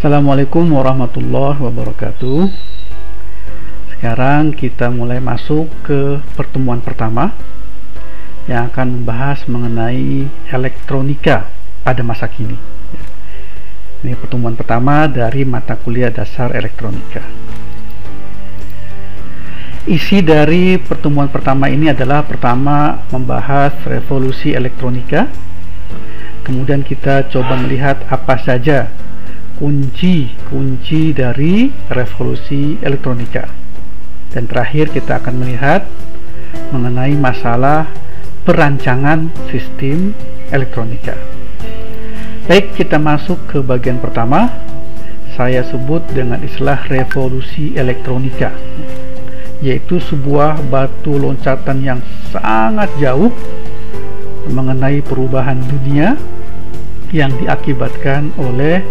Assalamualaikum warahmatullahi wabarakatuh. Sekarang kita mulai masuk ke pertemuan pertama yang akan membahas mengenai elektronika pada masa kini. Ini pertemuan pertama dari mata kuliah dasar elektronika. Isi dari pertemuan pertama ini adalah pertama membahas revolusi elektronika. Kemudian kita coba melihat apa saja kunci dari revolusi elektronika, dan terakhir kita akan melihat mengenai masalah perancangan sistem elektronika. Baik, kita masuk ke bagian pertama. Saya sebut dengan istilah revolusi elektronika, yaitu sebuah batu loncatan yang sangat jauh mengenai perubahan dunia yang diakibatkan oleh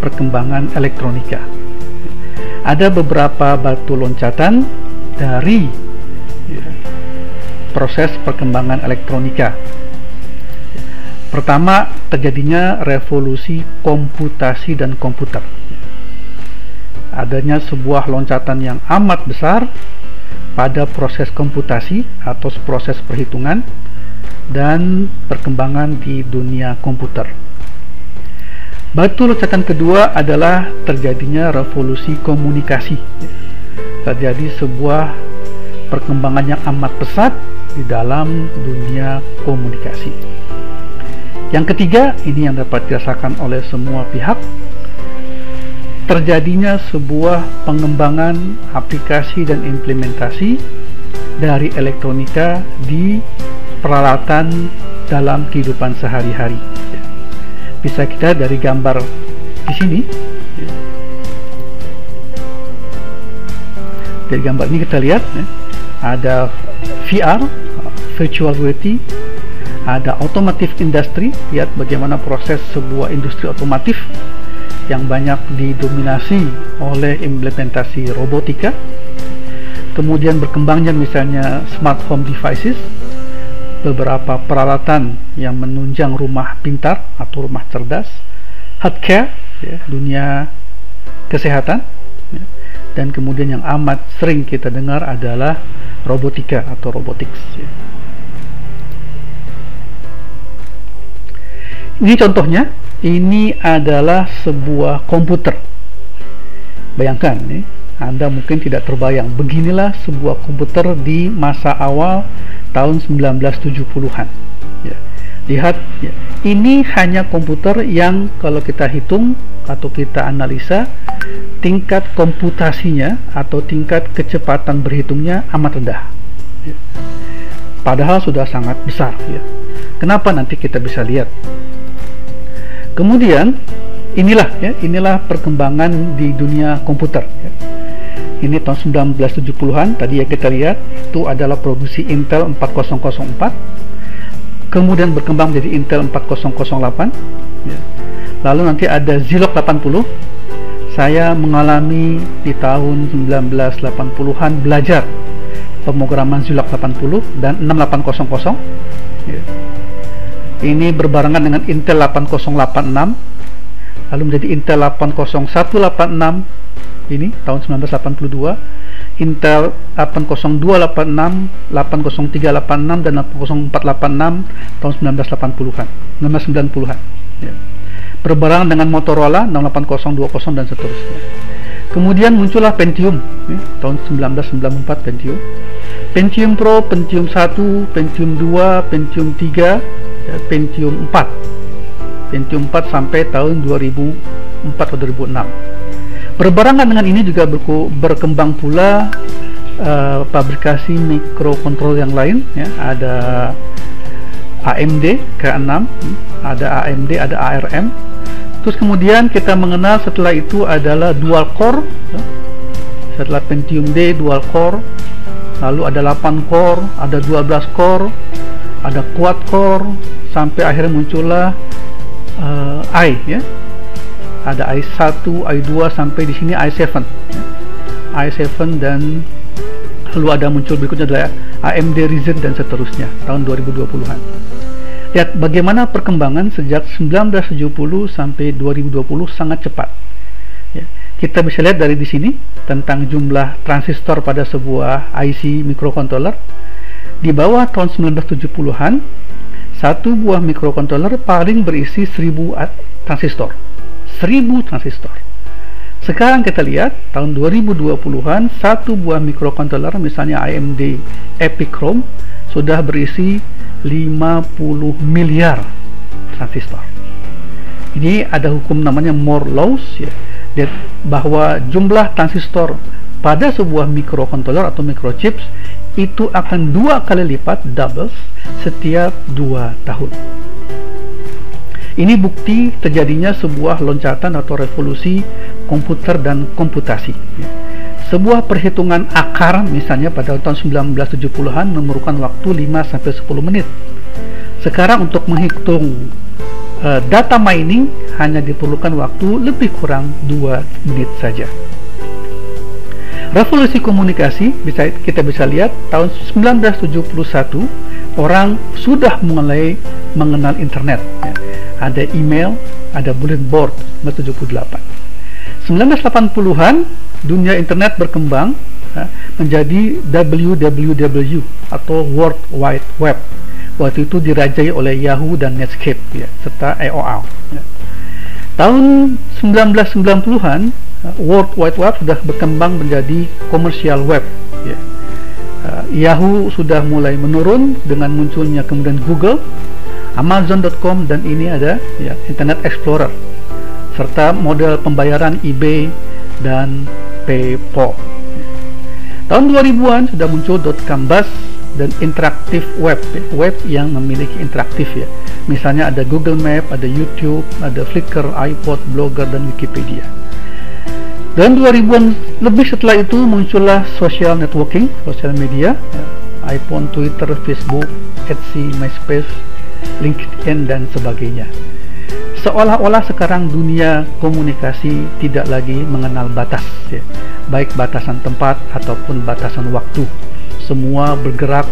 perkembangan elektronika. Ada beberapa batu loncatan dari proses perkembangan elektronika. Pertama, terjadinya revolusi komputasi dan komputer. Adanya sebuah loncatan yang amat besar pada proses komputasi atau proses perhitungan dan perkembangan di dunia komputer. Batu loncatan kedua adalah terjadinya revolusi komunikasi. Terjadi sebuah perkembangan yang amat pesat di dalam dunia komunikasi. Yang ketiga, ini yang dapat dirasakan oleh semua pihak, terjadinya sebuah pengembangan aplikasi dan implementasi dari elektronika di peralatan dalam kehidupan sehari-hari. Bisa kita dari gambar di sini. Dari gambar ini kita lihat ada VR, virtual reality, ada automotive industry. Lihat bagaimana proses sebuah industri otomotif yang banyak didominasi oleh implementasi robotika. Kemudian berkembangnya misalnya smart home devices, beberapa peralatan yang menunjang rumah pintar atau rumah cerdas, healthcare, dunia kesehatan, dan kemudian yang amat sering kita dengar adalah robotika atau robotics. Ini contohnya, ini adalah sebuah komputer. Bayangkan, Anda mungkin tidak terbayang, beginilah sebuah komputer di masa awal tahun 1970-an. Lihat, ini hanya komputer yang kalau kita hitung atau kita analisa, tingkat komputasinya atau tingkat kecepatan berhitungnya amat rendah. Padahal sudah sangat besar. Kenapa? Nanti kita bisa lihat. Kemudian inilah perkembangan di dunia komputer. Ini tahun 1970-an, tadi yang kita lihat itu adalah produksi Intel 4004, kemudian berkembang menjadi Intel 4008. Lalu nanti ada Zilog 80. Saya mengalami di tahun 1980-an belajar pemrograman Zilog 80 dan 6800. Ini berbarengan dengan Intel 8086, lalu menjadi Intel 80186. Ini tahun 1982, Intel 80286, 80386 dan 80486 tahun 1980-an, 1990-an. Berbarengan dengan Motorola 68020 dan seterusnya. Kemudian muncullah Pentium, tahun 1994 Pentium. Pentium Pro, Pentium 1, Pentium 2, Pentium 3, Pentium 4. Pentium 4 sampai tahun 2004 atau 2006. Berbarengan dengan ini juga berkembang pula pabrikasi mikrokontrol yang lain. Ada AMD K6, ada AMD, ada ARM. Terus kemudian kita mengenal setelah itu adalah dual core. Setelah Pentium D dual core, lalu ada 8 core, ada 12 core, ada quad core, sampai akhirnya muncullah i, ada i1, i2 sampai di sini i7, i7, dan lalu ada muncul berikutnya adalah AMD Ryzen dan seterusnya tahun 2020-an. Lihat bagaimana perkembangan sejak 1970 sampai 2020 sangat cepat. Kita bisa lihat dari di sini tentang jumlah transistor pada sebuah IC microcontroller. Di bawah tahun 1970-an, satu buah microcontroller paling berisi 1000 transistor. 1000 transistor. Sekarang kita lihat tahun 2020-an, satu buah microcontroller misalnya AMD EPIC-ROM sudah berisi 50 miliar transistor. Ini ada hukum namanya Moore's Law, ya, bahwa jumlah transistor pada sebuah microcontroller atau microchips itu akan 2 kali lipat, doubles, setiap 2 tahun. Ini bukti terjadinya sebuah loncatan atau revolusi komputer dan komputasi. Sebuah perhitungan akar misalnya pada tahun 1970-an memerlukan waktu 5-10 menit. Sekarang untuk menghitung data mining hanya diperlukan waktu lebih kurang 2 menit saja. Revolusi komunikasi kita bisa lihat tahun 1971 orang sudah mulai mengenal internet, ya. Ada email, ada bulletin board 1978. 1980-an dunia internet berkembang, ya, menjadi WWW atau World Wide Web. Waktu itu dirajai oleh Yahoo dan Netscape, ya, serta AOL, ya. Tahun 1990-an World Wide Web sudah berkembang menjadi commercial web, ya. Yahoo sudah mulai menurun dengan munculnya kemudian Google, Amazon.com, dan ini ada, ya, Internet Explorer serta model pembayaran eBay dan PayPal. Tahun 2000-an sudah muncul .com buzz dan interaktif web, web yang memiliki interaktif, ya. Misalnya ada Google Map, ada YouTube, ada Flickr, iPod, Blogger, dan Wikipedia. Dan 2000-an lebih setelah itu muncullah social networking, social media, ya, iPhone, Twitter, Facebook, Etsy, MySpace, LinkedIn, dan sebagainya. Seolah-olah sekarang dunia komunikasi tidak lagi mengenal batas, ya, baik batasan tempat ataupun batasan waktu. Semua bergerak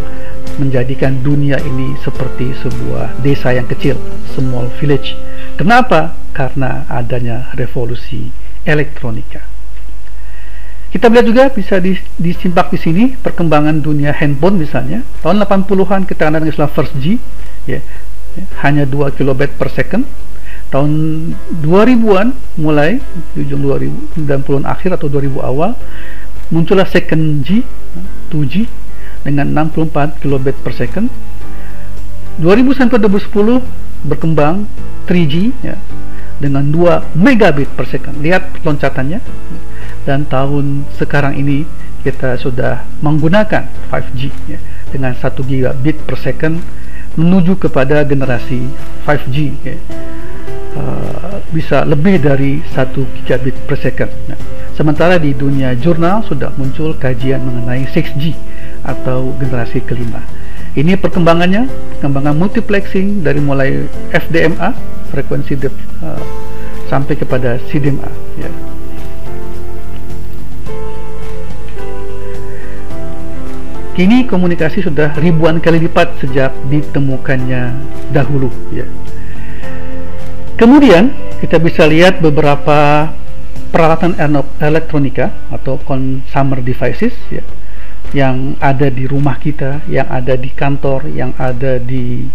menjadikan dunia ini seperti sebuah desa yang kecil, small village. Kenapa? Karena adanya revolusi elektronika. Kita lihat juga bisa disimpak di sini perkembangan dunia handphone misalnya. Tahun 80-an kita kenal dengan istilah first G, ya, hanya 2 kilobit per second. Tahun 2000-an mulai di ujung 90-an akhir atau 2000 awal muncullah second G, 2G dengan 64 kilobit per second. 2000 sampai 2010 berkembang 3G, ya, dengan 2 megabit per second. Lihat loncatannya. Dan tahun sekarang ini kita sudah menggunakan 5G, ya, dengan 1 gigabit per second menuju kepada generasi 5G, ya. Bisa lebih dari 1 gigabit per second. Nah, sementara di dunia jurnal sudah muncul kajian mengenai 6G atau generasi kelima. Ini perkembangannya, perkembangan multiplexing dari mulai FDMA, frekuensi sampai kepada CDMA, ya. Kini komunikasi sudah ribuan kali lipat sejak ditemukannya dahulu, ya. Kemudian kita bisa lihat beberapa peralatan elektronika atau consumer devices, ya, yang ada di rumah kita, yang ada di kantor, yang ada di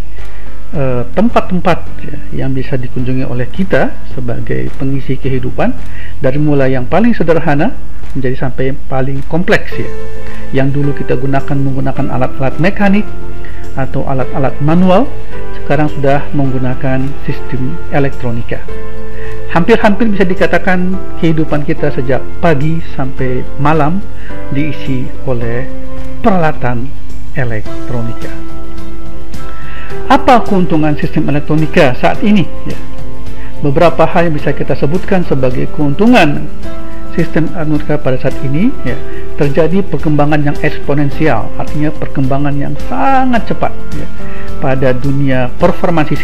tempat-tempat, ya, yang bisa dikunjungi oleh kita sebagai pengisi kehidupan, dari mulai yang paling sederhana menjadi sampai paling kompleks, ya. Yang dulu kita menggunakan alat-alat mekanik atau alat-alat manual, sekarang sudah menggunakan sistem elektronika. Hampir-hampir bisa dikatakan kehidupan kita sejak pagi sampai malam diisi oleh peralatan elektronika. Apa keuntungan sistem elektronika saat ini, ya? Beberapa hal yang bisa kita sebutkan sebagai keuntungan sistem elektronika pada saat ini, ya. Terjadi perkembangan yang eksponensial, artinya perkembangan yang sangat cepat, ya, pada dunia performansi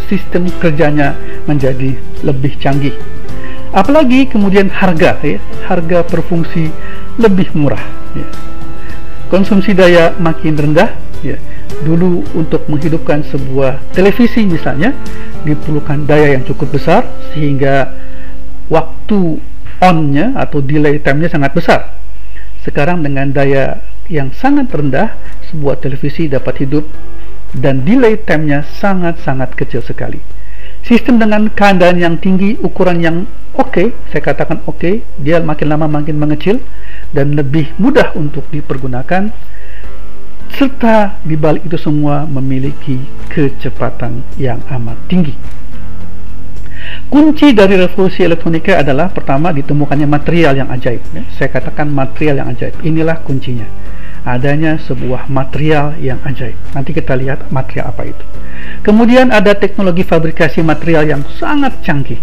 sistem kerjanya menjadi lebih canggih. Apalagi kemudian harga, ya, harga per fungsi lebih murah, ya. Konsumsi daya makin rendah, ya. Dulu untuk menghidupkan sebuah televisi misalnya diperlukan daya yang cukup besar, sehingga waktu on-nya atau delay time-nya sangat besar. Sekarang dengan daya yang sangat rendah, sebuah televisi dapat hidup dan delay time-nya sangat-sangat kecil sekali. Sistem dengan keandaan yang tinggi, ukuran yang oke, saya katakan oke, dia makin lama makin mengecil dan lebih mudah untuk dipergunakan, serta di balik itu semua memiliki kecepatan yang amat tinggi. Kunci dari revolusi elektronika adalah pertama ditemukannya material yang ajaib. Saya katakan material yang ajaib. Inilah kuncinya. Adanya sebuah material yang ajaib. Nanti kita lihat material apa itu. Kemudian ada teknologi fabrikasi material yang sangat canggih.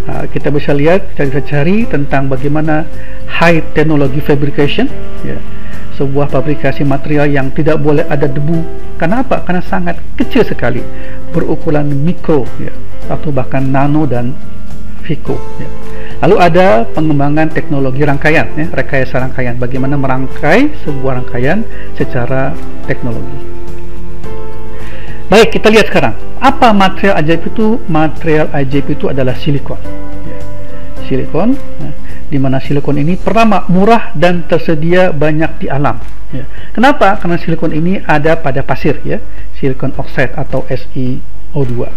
Kita bisa lihat, kita bisa cari tentang bagaimana high technology fabrication. Sebuah fabrikasi material yang tidak boleh ada debu. Kenapa? Karena sangat kecil sekali, berukuran mikro, atau bahkan nano dan pico. Lalu ada pengembangan teknologi rangkaian, rekayasa rangkaian, bagaimana merangkai sebuah rangkaian secara teknologi. Baik, kita lihat sekarang apa material ajaib itu. Material ajaib itu adalah silikon. Silikon, di mana silikon ini pertama murah dan tersedia banyak di alam. Kenapa? Karena silikon ini ada pada pasir, silikon oxide atau SiO2.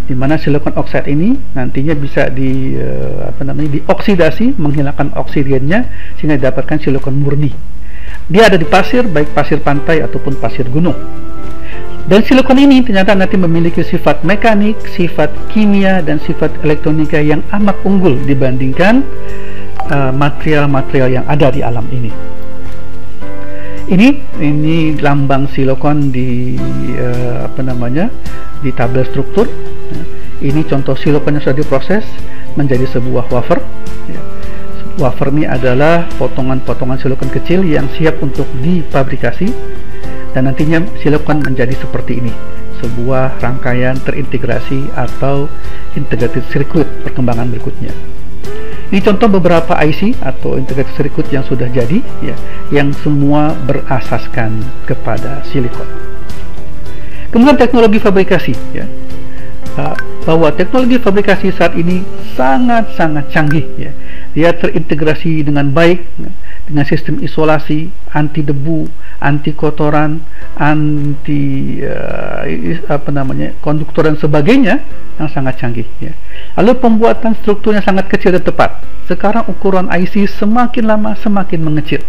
Di mana silikon oxide ini nantinya bisa dioksidasi, menghilangkan oksigennya sehingga didapatkan silikon murni. Dia ada di pasir, baik pasir pantai ataupun pasir gunung. Dan silikon ini ternyata nanti memiliki sifat mekanik, sifat kimia, dan sifat elektronika yang amat unggul dibandingkan material-material yang ada di alam ini. Ini lambang silikon di di tabel struktur. Ini contoh silikon yang sudah diproses menjadi sebuah wafer. Wafer ini adalah potongan-potongan silikon kecil yang siap untuk difabrikasi, dan nantinya silikon menjadi seperti ini, sebuah rangkaian terintegrasi atau integrated circuit perkembangan berikutnya. Ini contoh beberapa IC atau integrated circuit yang sudah jadi, yang semua berasaskan kepada silikon. Kemudian teknologi fabrikasi, bahwa teknologi fabrikasi saat ini sangat-sangat canggih, dia terintegrasi dengan baik dengan sistem isolasi, anti debu, anti kotoran, anti konduktor dan sebagainya yang sangat canggih. Lalu pembuatan strukturnya sangat kecil dan tepat. Sekarang ukuran IC semakin lama semakin mengecil.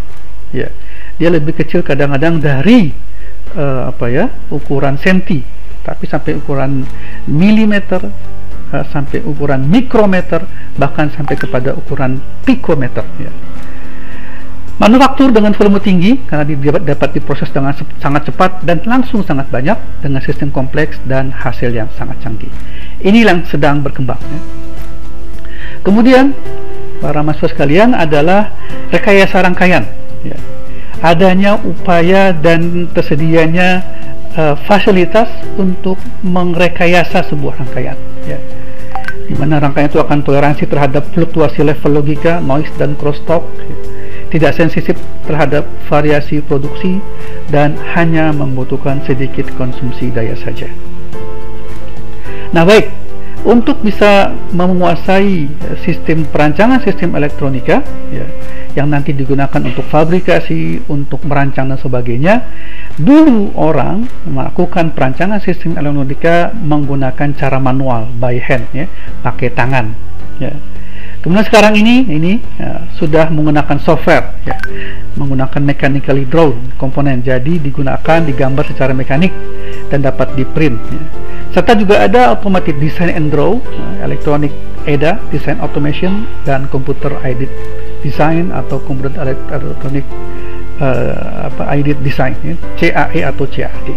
Dia lebih kecil kadang-kadang dari ukuran senti, tapi sampai ukuran milimeter, sampai ukuran mikrometer, bahkan sampai kepada ukuran pikometer. Manufaktur dengan volume tinggi karena dapat diproses dengan sangat cepat dan langsung sangat banyak dengan sistem kompleks dan hasil yang sangat canggih. Ini yang sedang berkembang. Kemudian para mahasiswa sekalian adalah rekayasa rangkaian. Adanya upaya dan tersedianya fasilitas untuk merekayasa sebuah rangkaian. Di mana rangkaian itu akan toleransi terhadap fluktuasi level logika, noise dan crosstalk. Tidak sensitif terhadap variasi produksi dan hanya membutuhkan sedikit konsumsi daya saja. Nah baik, untuk bisa menguasai sistem perancangan sistem elektronika yang nanti digunakan untuk fabrikasi, untuk merancang dan sebagainya, dulu orang melakukan perancangan sistem elektronika menggunakan cara manual, by hand, pakai tangan. Kemudian sekarang ini sudah menggunakan software, menggunakan mechanically drawn komponen, jadi digambar secara mekanik dan dapat di print. Serta juga ada automatic design and draw, electronic EDA, design automation, dan computer aided design atau computer electronic aided design, CAE atau CAD.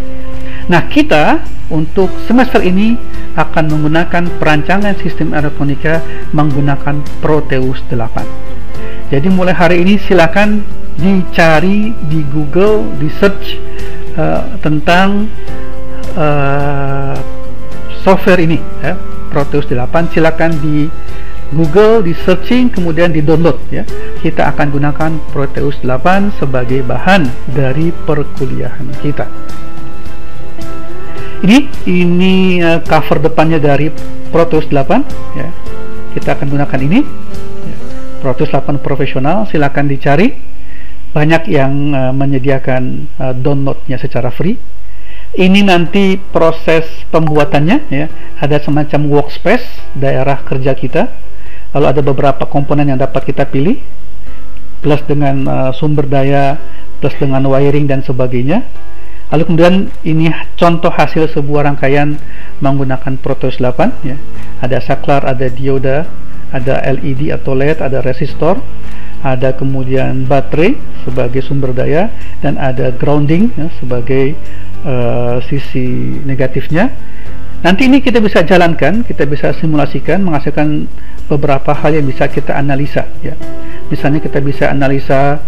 Nah, kita untuk semester ini akan menggunakan perancangan sistem elektronika menggunakan Proteus 8. Jadi mulai hari ini silakan dicari di Google, di search tentang software ini, Proteus 8. Silakan di Google, di searching, kemudian di download. Kita akan gunakan Proteus 8 sebagai bahan dari perkuliahan kita. Ini cover depannya dari Proteus 8. kita akan gunakan ini, Pro Tools 8 profesional. Silakan dicari, banyak yang menyediakan downloadnya secara free. Ini nanti proses pembuatannya, ya, ada semacam workspace daerah kerja kita, lalu ada beberapa komponen yang dapat kita pilih, plus dengan sumber daya, plus dengan wiring dan sebagainya. Lalu kemudian ini contoh hasil sebuah rangkaian menggunakan Pro Tools 8, ya. Ada saklar, ada dioda, ada LED atau LED, ada resistor, ada kemudian baterai sebagai sumber daya, dan ada grounding, ya, sebagai sisi negatifnya. Nanti ini kita bisa jalankan, kita bisa simulasikan, menghasilkan beberapa hal yang bisa kita analisa, ya. Misalnya kita bisa analisa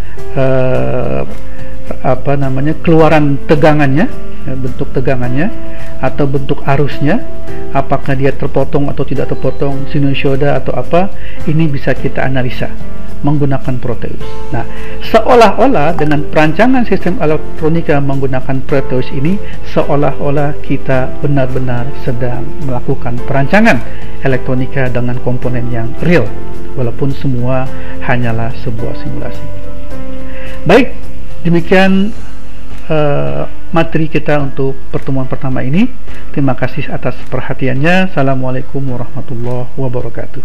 keluaran tegangannya, ya, bentuk tegangannya atau bentuk arusnya, apakah dia terpotong atau tidak terpotong, sinusoida atau apa. Ini bisa kita analisa menggunakan Pro Tools. Nah, seolah-olah dengan perancangan sistem elektronika menggunakan Pro Tools ini, seolah-olah kita benar-benar sedang melakukan perancangan elektronika dengan komponen yang real, walaupun semua hanyalah sebuah simulasi. Baik, demikian materi kita untuk pertemuan pertama ini. Terima kasih atas perhatiannya. Assalamualaikum warahmatullahi wabarakatuh.